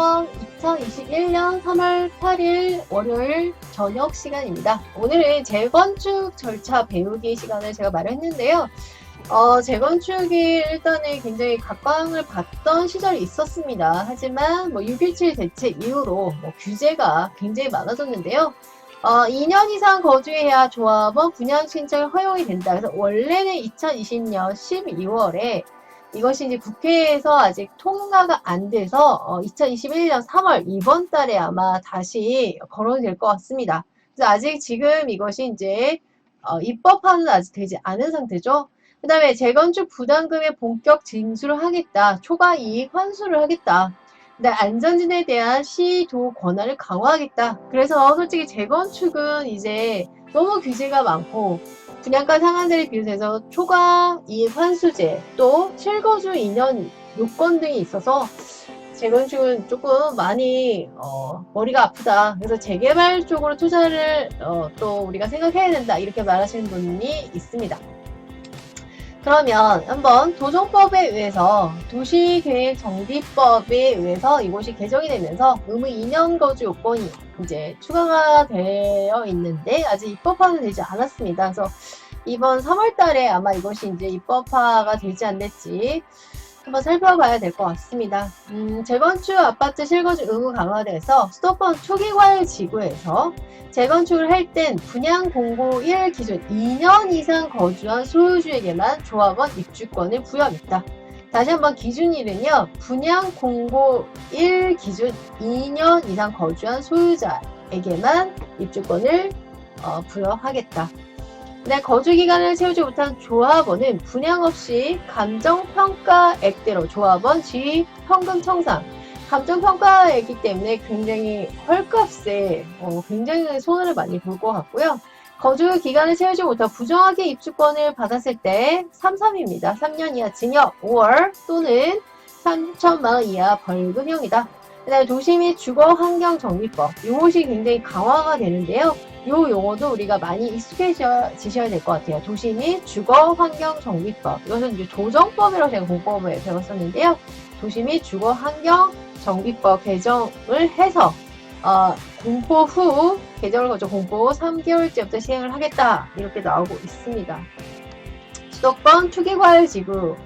안녕하세요. 2021년 3월 8일 월요일 저녁 시간입니다. 오늘은 재건축 절차 배우기 시간을 제가 마련했는데요. 재건축이 일단은 굉장히 각광을 받던 시절이 있었습니다. 하지만 6.17 대책 이후로 규제가 굉장히 많아졌는데요. 2년 이상 거주해야 조합원 분양 신청이 허용이 된다. 그래서 원래는 2020년 12월에 이것이 이제 국회에서 아직 통과가 안 돼서 2021년 3월 이번 달에 아마 다시 거론이 될 것 같습니다. 그래서 아직 지금 이것이 이제 입법화는 아직 되지 않은 상태죠. 그 다음에 재건축 부담금의 본격 징수를 하겠다. 초과 이익 환수를 하겠다. 그다음에 안전진에 대한 시도 권한을 강화하겠다. 그래서 솔직히 재건축은 이제 너무 규제가 많고 분양가 상한제를 비롯해서 초과 이익 환수제, 또 실거주 2년 요건 등이 있어서 재건축은 조금 많이 머리가 아프다. 그래서 재개발 쪽으로 투자를 또 우리가 생각해야 된다. 이렇게 말하시는 분이 있습니다. 그러면 한번 도정법에 의해서 도시계획정비법에 의해서 이곳이 개정이 되면서 의무 2년 거주 요건이 이제 추가가 되어 있는데 아직 입법화는 되지 않았습니다. 그래서 이번 3월 달에 아마 이것이 이제 입법화가 되지 않을지 한번 살펴봐야 될 것 같습니다. 재건축 아파트 실거주 의무 강화돼서 수도권 초기과열 지구에서 재건축을 할 땐 분양 공고 1 기준 2년 이상 거주한 소유주에게만 조합원 입주권을 부여하겠다. 다시 한번 기준일은요. 분양 공고 1 기준 2년 이상 거주한 소유자에게만 입주권을 부여하겠다. 네, 거주기간을 채우지 못한 조합원은 분양 없이 감정평가액대로 조합원 지위 현금 청산. 감정평가액이기 때문에 굉장히 헐값에 굉장히 손해를 많이 볼 것 같고요. 거주기간을 채우지 못한 부정하게 입주권을 받았을 때 3.3입니다. 3년 이하 징역 5월 또는 3천만 원 이하 벌금형이다. 그 다음에 도시 및 주거환경정비법. 이것이 굉장히 강화가 되는데요. 이 용어도 우리가 많이 익숙해지셔야 될 것 같아요. 도시 및 주거환경정비법. 이것은 이제 조정법이라고 제가 공법에 배웠었는데요. 도시 및 주거환경정비법 개정을 해서 공포 후 개정을 거쳐 공포 후 3개월째부터 시행을 하겠다. 이렇게 나오고 있습니다. 수도권 초기과열지구.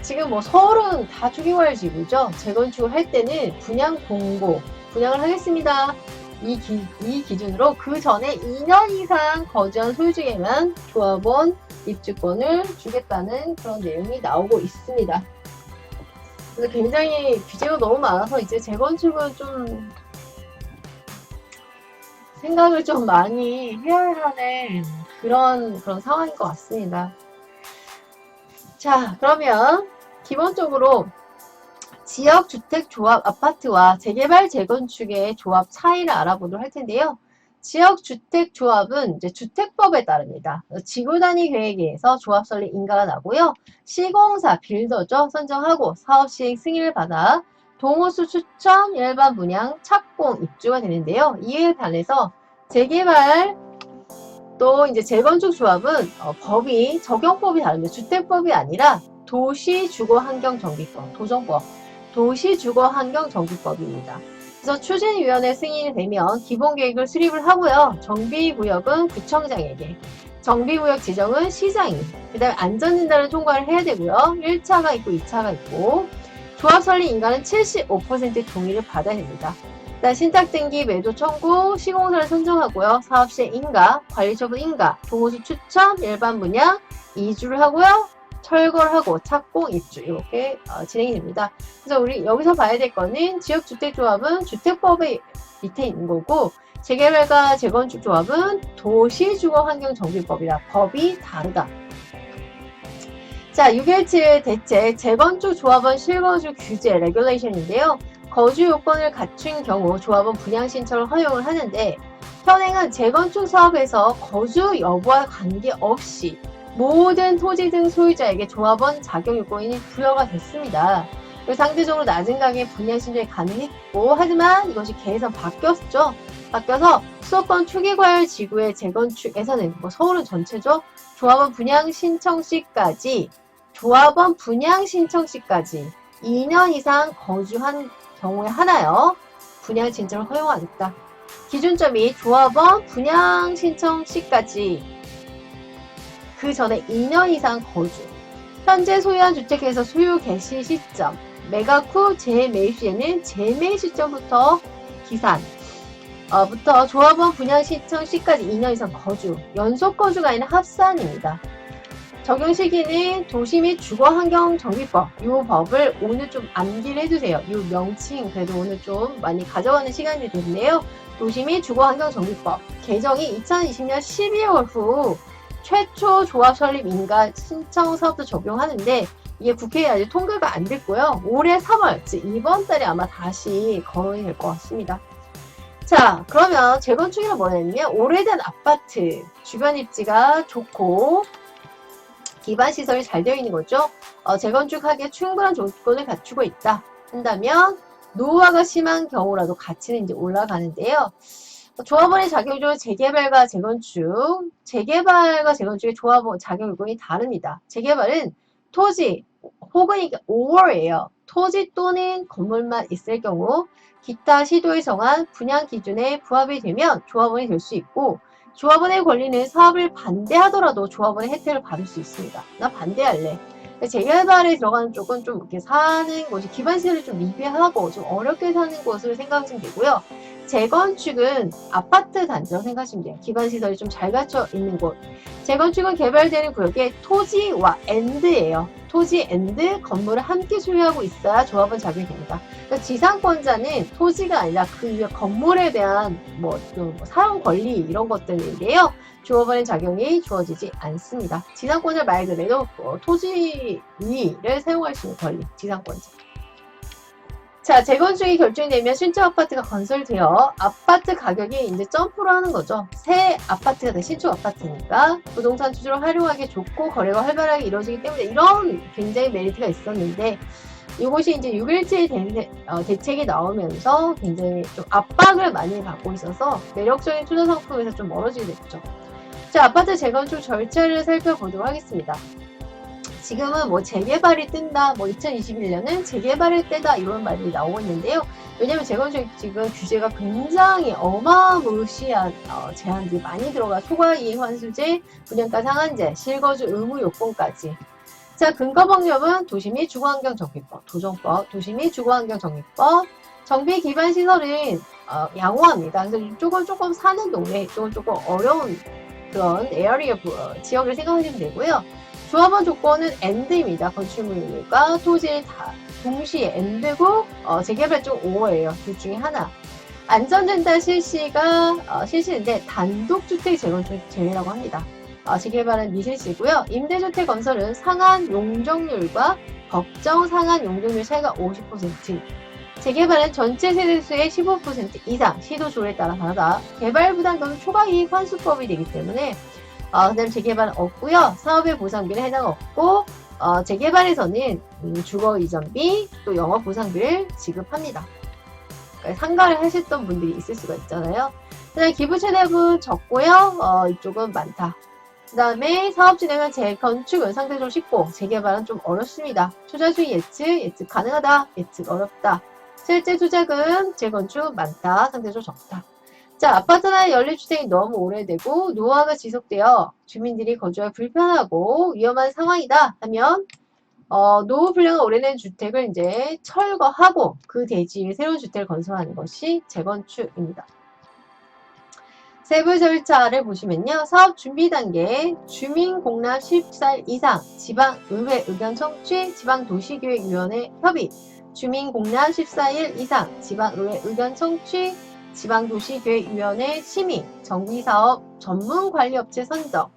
지금 서울은 다 초기과열지구죠. 재건축을 할 때는 분양 공고, 분양을 하겠습니다. 이 기준으로 그 전에 2년 이상 거주한 소유주에게만 조합원 입주권을 주겠다는 그런 내용이 나오고 있습니다. 그래서 굉장히 규제가 너무 많아서 이제 재건축은 좀 생각을 좀 많이 해야 하는 그런 상황인 것 같습니다. 자, 그러면 기본적으로 지역주택조합 아파트와 재개발 재건축의 조합 차이를 알아보도록 할 텐데요. 지역주택조합은 이제 주택법에 따릅니다. 지구단위 계획에 의해서 조합 설립 인가가 나고요. 시공사, 빌더죠. 선정하고 사업 시행 승인을 받아 동호수 추첨, 일반 분양, 착공, 입주가 되는데요. 이에 반해서 재개발 또 이제 재건축 조합은 법이 적용법이 다릅니다. 주택법이 아니라 도시주거환경정비법, 도정법, 도시주거환경정비법입니다. 그래서 추진위원회 승인이 되면 기본계획을 수립을 하고요. 정비구역은 구청장에게, 정비구역 지정은 시장이, 그 다음에 안전진단을 통과를 해야 되고요. 1차가 있고 2차가 있고 조합 설립 인가는 75% 동의를 받아야 됩니다. 신탁등기, 매도 청구, 시공사를 선정하고요. 사업시행 인가, 관리처분 인가, 동호수 추첨, 일반 분양, 이주를 하고요. 철거를 하고 착공, 입주 이렇게 진행이 됩니다. 그래서 우리 여기서 봐야 될 거는 지역주택조합은 주택법의 밑에 있는 거고 재개발과 재건축조합은 도시주거환경정비법이라 법이 다르다. 자, 6.17 대책 재건축 조합원 실거주 규제 레귤레이션인데요. 거주 요건을 갖춘 경우 조합원 분양 신청을 허용을 하는데 현행은 재건축 사업에서 거주 여부와 관계없이 모든 토지 등 소유자에게 조합원 자격 요건이 부여가 됐습니다. 상대적으로 낮은 가격에 분양 신청이 가능했고 하지만 이것이 개선 바뀌었죠. 바뀌어서 수도권 초기과열 지구의 재건축에서는 서울은 전체죠. 조합원 분양 신청 시까지 2년 이상 거주한 경우에 하나여 분양 신청을 허용하겠다. 기준점이 조합원 분양 신청 시까지 그 전에 2년 이상 거주, 현재 소유한 주택에서 소유 개시 시점, 매각 후 재매입 시에는 재매입 시점부터 부터 조합원 분양 신청 시까지 2년 이상 거주, 연속 거주가 아니라 합산입니다. 적용 시기는 도시 및 주거환경정비법, 이 법을 오늘 좀 암기를 해주세요. 이 명칭 그래도 오늘 좀 많이 가져가는 시간이 됐네요. 도시 및 주거환경정비법 개정이 2020년 12월 후 최초 조합 설립 인가 신청 사업도 적용하는데 이게 국회에 아직 통과가 안 됐고요. 올해 3월, 즉 이번 달에 아마 다시 거론이 될 것 같습니다. 자, 그러면 재건축이란 뭐냐면 오래된 아파트, 주변 입지가 좋고 기반 시설이 잘 되어 있는 거죠. 재건축하기에 충분한 조건을 갖추고 있다 한다면 노후화가 심한 경우라도 가치는 이제 올라가는데요. 조합원의 자격요건은 재개발과 재건축, 재개발과 재건축의 조합원 자격 요건이 다릅니다. 재개발은 토지 혹은 이게 5월이에요. 토지 또는 건물만 있을 경우 기타 시도에 정한 분양 기준에 부합이 되면 조합원이 될 수 있고 조합원의 권리는 사업을 반대하더라도 조합원의 혜택을 받을 수 있습니다. 나 반대할래. 재개발에 들어가는 쪽은 좀 이렇게 사는 곳이 기반시설이 좀 미비하고 좀 어렵게 사는 곳으로 생각하시면 되고요. 재건축은 아파트 단지라고 생각하시면 돼요. 기반시설이 좀 잘 갖춰 있는 곳. 재건축은 개발되는 구역에 토지와 앤드예요. 토지 앤드 건물을 함께 소유하고 있어야 조합원 자격이 됩니다. 그래서 지상권자는 토지가 아니라 그 위에 건물에 대한 사용 권리 이런 것들인데요. 조합원의 자격이 주어지지 않습니다. 지상권자 말 그대로 토지 위를 사용할 수 있는 권리, 지상권자. 자, 재건축이 결정되면 신축 아파트가 건설되어 아파트 가격이 이제 점프를 하는 거죠. 새 아파트가 된 신축 아파트니까 부동산 투자를 활용하기 좋고 거래가 활발하게 이루어지기 때문에 이런 굉장히 메리트가 있었는데 이것이 이제 6.17 대책이 나오면서 굉장히 좀 압박을 많이 받고 있어서 매력적인 투자 상품에서 좀 멀어지게 됐죠. 자, 아파트 재건축 절차를 살펴보도록 하겠습니다. 지금은 재개발이 뜬다, 2021년은 재개발일 때다 이런 말이 나오고 있는데요. 왜냐면 재건축 지금 규제가 굉장히 어마무시한 제한들이 많이 들어가 초과이익 환수제, 분양가 상한제, 실거주 의무 요건까지. 자, 근거법령은 도시 및 주거환경정비법, 도정법, 도시 및 주거환경정비법, 정비 기반 시설은 양호합니다. 그래서 조금 사는 동네, 조금 어려운 그런 에어리어 지역을 생각하시면 되고요. 조합원 조건은 앤드입니다. 건축물과 토지를 다 동시에 앤드고 재개발 쪽 5호예요. 둘 중에 하나. 안전전달 실시인데 단독주택 재건축 제외라고 합니다. 재개발은 미실시고요. 임대주택 건설은 상한 용적률과 법정 상한 용적률 차이가 50%. 재개발은 전체 세대수의 15% 이상 시도 조례에 따라 다르다. 개발부담금은 초과이익 환수법이 되기 때문에 그다음 재개발은 없고요. 사업의 보상비는 해당 없고 재개발에서는 주거 이전비 또 영업 보상비를 지급합니다. 그러니까 상가를 하셨던 분들이 있을 수가 있잖아요. 그다음에 기부 최대분 적고요. 이쪽은 많다. 그 다음에 사업 진행은 재건축은 상대적으로 쉽고 재개발은 좀 어렵습니다. 투자 수익 예측 가능하다, 예측 어렵다. 실제 투자금 재건축 많다, 상대적으로 적다. 자, 아파트나 연립주택이 너무 오래되고 노후화가 지속되어 주민들이 거주하기 불편하고 위험한 상황이다 하면 노후 불량이 오래된 주택을 이제 철거하고 그 대지에 새로운 주택을 건설하는 것이 재건축입니다. 세부 절차를 보시면요. 사업 준비 단계, 주민 공납 14일 이상, 지방의회 의견 청취, 지방도시계획위원회 협의, 주민 공납 14일 이상, 지방의회 의견 청취, 지방도시계획위원회 심의, 정비사업 전문관리업체 선정.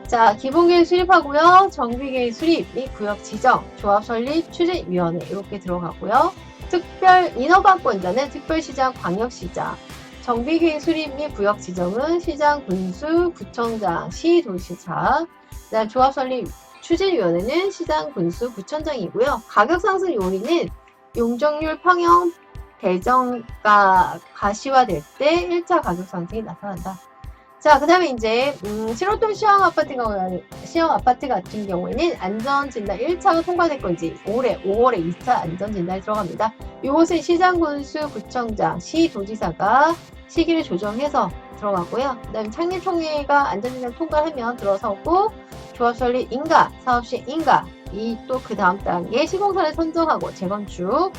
자, 기본계획 수립하고요. 정비계획 수립 및 구역 지정, 조합 설립, 추진위원회 이렇게 들어가고요. 특별 인허가권자는 특별시장, 광역시장, 정비계획 수립 및 구역 지정은 시장, 군수, 구청장, 시도시장, 그다음 조합 설립, 추진위원회는 시장, 군수, 구청장이고요. 가격 상승 요인은 용적률 평형 배정가 가시화될 때 1차 가격 상승이 나타난다. 자, 그 다음에 이제, 실호동 시형 아파트 같은 경우에는 안전진단 1차가 통과될 건지, 올해 5월에 2차 안전진단이 들어갑니다. 이것은 시장군수, 구청장, 시도지사가 시기를 조정해서 들어가고요. 그 다음에 창립총회가 안전진단 통과하면 들어서고, 조합 설립 인가, 사업 시행 인가, 이 또 그 다음 단계 시공사를 선정하고 재건축,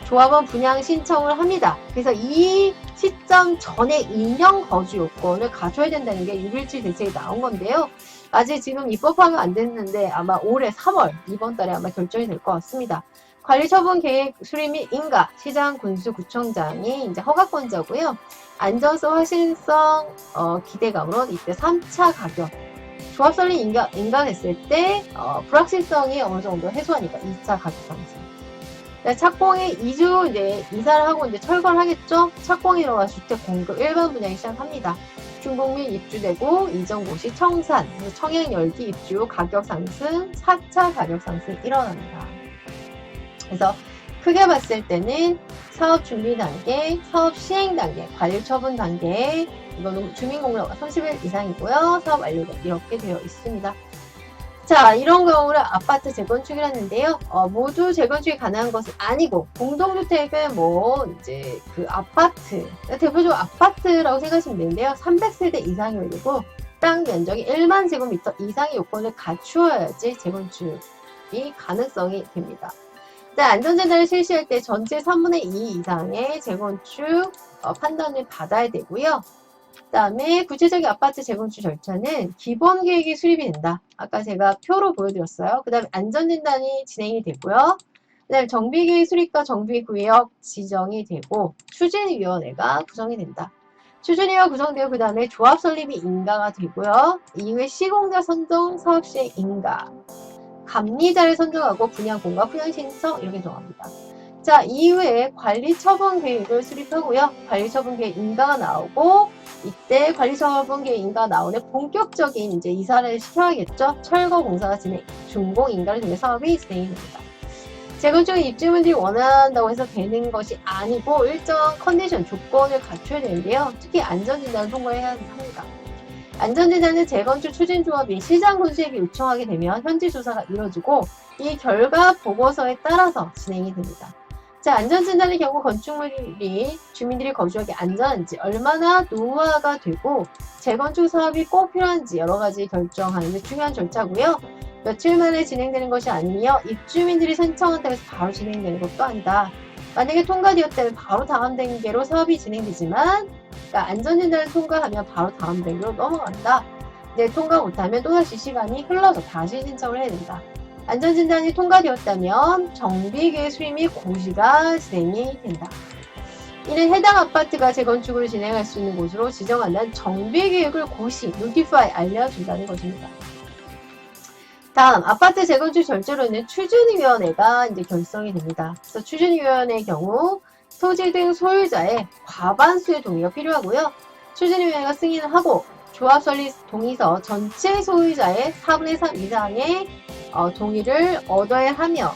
조합원 분양 신청을 합니다. 그래서 이 시점 전에 2년 거주 요건을 갖춰야 된다는 게 6.17 대책에 나온 건데요. 아직 지금 입법화가 안 됐는데 아마 올해 3월 이번 달에 아마 결정이 될 것 같습니다. 관리처분 계획 수립 및 인가, 시장, 군수, 구청장이 이제 허가권자고요. 안전성, 확실성, 기대감으로 이때 3차 가격. 조합 설립 인가됐을 때 불확실성이 어느 정도 해소하니까 2차 가격 상승. 착공에 2주 이제 이사를 하고 이제 철거를 하겠죠? 착공이 들어가 주택 공급 일반 분양이 시작합니다. 준공민 입주되고 이전 고시 청산, 청약 열기 입주 가격 상승, 4차 가격 상승 일어납니다. 그래서 크게 봤을 때는 사업 준비 단계, 사업 시행 단계, 관리 처분 단계, 이거는 주민 공로가 30일 이상이고요. 사업 완료가 이렇게 되어 있습니다. 자, 이런 경우를 아파트 재건축이라는데요. 모두 재건축이 가능한 것은 아니고, 공동주택은 뭐, 이제 그 아파트, 대표적으로 아파트라고 생각하시면 되는데요. 300세대 이상이 되고, 땅 면적이 1만 제곱미터 이상의 요건을 갖추어야지 재건축이 가능성이 됩니다. 자, 안전진단을 실시할 때 전체 3분의 2 이상의 재건축 판단을 받아야 되고요. 그 다음에 구체적인 아파트 재건축 절차는 기본 계획이 수립이 된다. 아까 제가 표로 보여드렸어요. 그 다음에 안전진단이 진행이 되고요. 그 다음에 정비계획 수립과 정비구역 지정이 되고 추진위원회가 구성이 된다. 추진위가 구성되고 그 다음에 조합 설립이 인가가 되고요. 이후에 시공자 선정, 사업시행 인가, 감리자를 선정하고 분양공과 분양신청 이렇게 정합니다. 자, 이후에 관리처분 계획을 수립하고요. 관리처분 계획 인가가 나오고 이때 관리처분 계획 인가가 나오는 본격적인 이제 이사를 시켜야겠죠. 철거 공사가 준공 인가를 통해 사업이 진행이 됩니다. 재건축은 입주민들이 원한다고 해서 되는 것이 아니고 일정 컨디션, 조건을 갖춰야 되는데요. 특히 안전진단을 통과해야 합니다. 안전진단은 재건축 추진조합이 시장군수에게 요청하게 되면 현지 조사가 이루어지고 이 결과 보고서에 따라서 진행이 됩니다. 자, 안전진단의 경우 건축물이 주민들이 거주하기 안전한지, 얼마나 노후화가 되고 재건축 사업이 꼭 필요한지 여러 가지 결정하는 데 중요한 절차고요. 며칠 만에 진행되는 것이 아니며 입주민들이 신청한다고 해서 바로 진행되는 것도 아니다. 만약에 통과되었다면 바로 다음 단계로 사업이 진행되지만 그러니까 안전진단을 통과하면 바로 다음 단계로 넘어간다. 네, 통과 못하면 또다시 시간이 흘러서 다시 신청을 해야 된다. 안전진단이 통과되었다면 정비계획 수립 및 고시가 진행이 된다. 이는 해당 아파트가 재건축을 진행할 수 있는 곳으로 지정한다는 정비계획을 고시, 노티파이 알려준다는 것입니다. 다음, 아파트 재건축 절차로는 추진위원회가 이제 결성이 됩니다. 그래서 추진위원회의 경우 토지 등 소유자의 과반수의 동의가 필요하고요. 추진위원회가 승인을 하고 조합 설립 동의서 전체 소유자의 4분의 3 이상의 동의를 얻어야 하며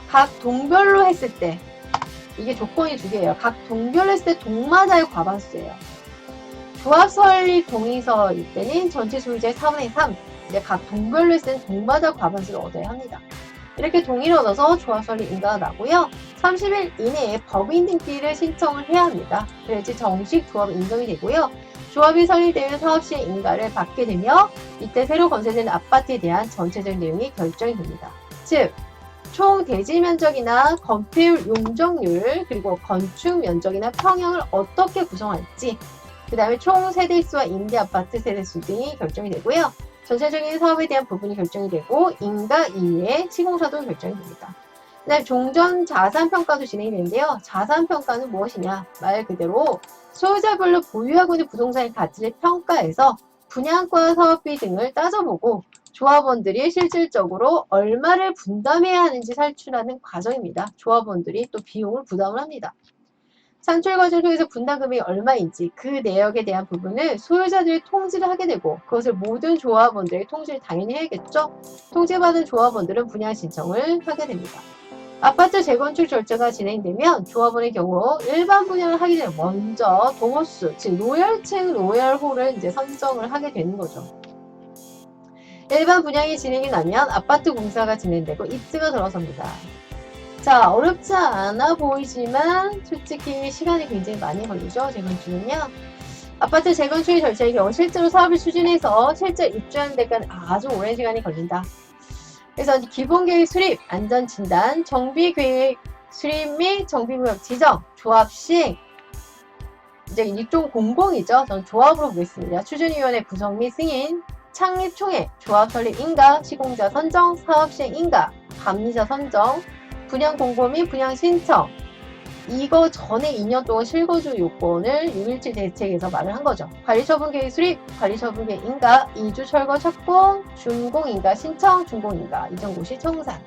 각 동별로 했을 때 이게 조건이 두 개예요. 각 동별로 했을 때 동마자의 과반수예요. 조합 설립 동의서일 때는 전체 소유자의 4분의 3 이제 각 동별로 했을 때는 동마자 과반수를 얻어야 합니다. 이렇게 동의를 얻어서 조합 설립 인가가 나고요. 30일 이내에 법인 등기를 신청을 해야 합니다. 그래야지 정식 조합이 인정이 되고요. 조합이 설립되면 사업시행 인가를 받게 되며 이때 새로 건설되는 아파트에 대한 전체적인 내용이 결정이 됩니다. 즉, 총 대지 면적이나 건폐율 용적률 그리고 건축 면적이나 평형을 어떻게 구성할지 그 다음에 총 세대수와 임대아파트 세대수 등이 결정이 되고요. 전체적인 사업에 대한 부분이 결정이 되고 인가 이후에 시공사도 결정이 됩니다. 그 다음에 종전 자산평가도 진행이 되는데요. 자산평가는 무엇이냐? 말 그대로 소유자별로 보유하고 있는 부동산의 가치를 평가해서 분양과 사업비 등을 따져보고 조합원들이 실질적으로 얼마를 분담해야 하는지 살출하는 과정입니다. 조합원들이 또 비용을 부담을 합니다. 산출 과정을 통해서 분담금이 얼마인지 그 내역에 대한 부분을 소유자들이 통지를 하게 되고 그것을 모든 조합원들이 통지를 당연히 해야겠죠. 통지받은 조합원들은 분양 신청을 하게 됩니다. 아파트 재건축 절차가 진행되면 조합원의 경우 일반 분양을 하기 전에 먼저 동호수, 즉 로열층 로열홀을 이제 선정을 하게 되는 거죠. 일반 분양이 진행이 나면 아파트 공사가 진행되고 입주가 들어섭니다. 자, 어렵지 않아 보이지만 솔직히 시간이 굉장히 많이 걸리죠. 재건축은요. 아파트 재건축의 절차의 경우 실제로 사업을 추진해서 실제 입주하는 데까지 아주 오랜 시간이 걸린다. 그래서 기본계획 수립, 안전진단, 정비계획 수립 및 정비구역 지정, 조합 시행. 이제 이쪽 공공이죠. 저는 조합으로 보겠습니다. 추진위원회 구성 및 승인, 창립 총회, 조합 설립 인가, 시공자 선정, 사업 시행 인가, 감리자 선정, 분양 공고 및 분양 신청. 이거 전에 2년 동안 실거주 요건을 6.17 대책에서 말을 한 거죠. 관리처분계획 수립, 관리처분계획 인가, 이주 철거 착공, 준공인가 신청, 준공인가, 이전고시 청산.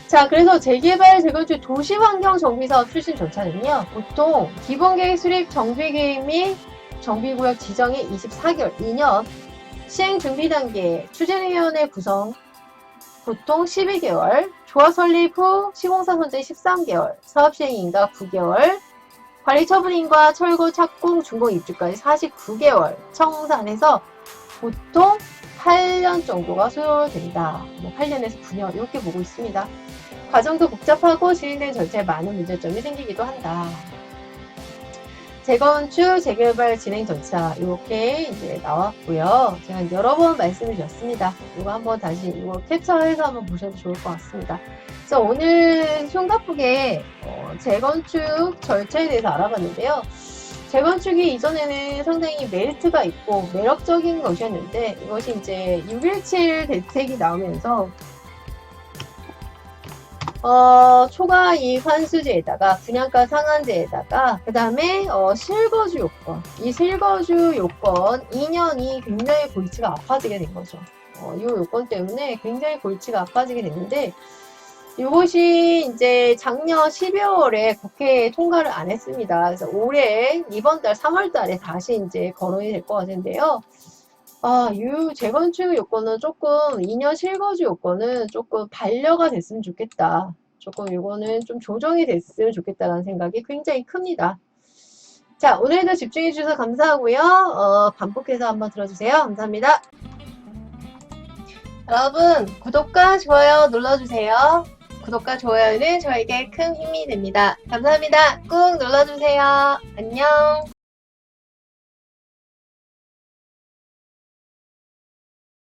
자, 그래서 재개발, 재건축, 도시환경정비사업 추진 절차는요, 보통 기본계획 수립, 정비계획 및 정비구역 지정이 24개월, 2년, 시행준비 단계, 추진위원회 구성, 보통 12개월, 조합 설립 후 시공사 선정이 13개월, 사업 시행인가 9개월, 관리처분인가 철거 착공 준공 입주까지 49개월, 청산해서 보통 8년 정도가 소요된다. 8년에서 9년 이렇게 보고 있습니다. 과정도 복잡하고 진행된 절차에 많은 문제점이 생기기도 한다. 재건축, 재개발 진행 절차 이렇게 이제 나왔고요. 제가 여러 번 말씀을 드렸습니다. 이거 한번 다시 이거 캡처해서 한번 보셔도 좋을 것 같습니다. 그래서 오늘 흉가쁘게 재건축 절차에 대해서 알아봤는데요. 재건축이 이전에는 상당히 메리트가 있고 매력적인 것이었는데 이것이 이제 6.17 대책이 나오면서 초과 이익 환수제에다가 분양가 상한제에다가 그 다음에 실거주 요건, 이 실거주 요건 2년이 굉장히 골치가 아파지게 된 거죠. 이 요건 때문에 굉장히 골치가 아파지게 됐는데 이것이 이제 작년 12월에 국회에 통과를 안 했습니다. 그래서 올해 이번 달 3월 달에 다시 이제 거론이 될 것 같은데요. 이 재건축 요건은 조금 2년 실거주 요건은 조금 반려가 됐으면 좋겠다. 조금 이거는 좀 조정이 됐으면 좋겠다라는 생각이 굉장히 큽니다. 자, 오늘도 집중해 주셔서 감사하고요. 반복해서 한번 들어주세요. 감사합니다. 여러분 구독과 좋아요 눌러주세요. 구독과 좋아요는 저에게 큰 힘이 됩니다. 감사합니다. 꾹 눌러주세요. 안녕.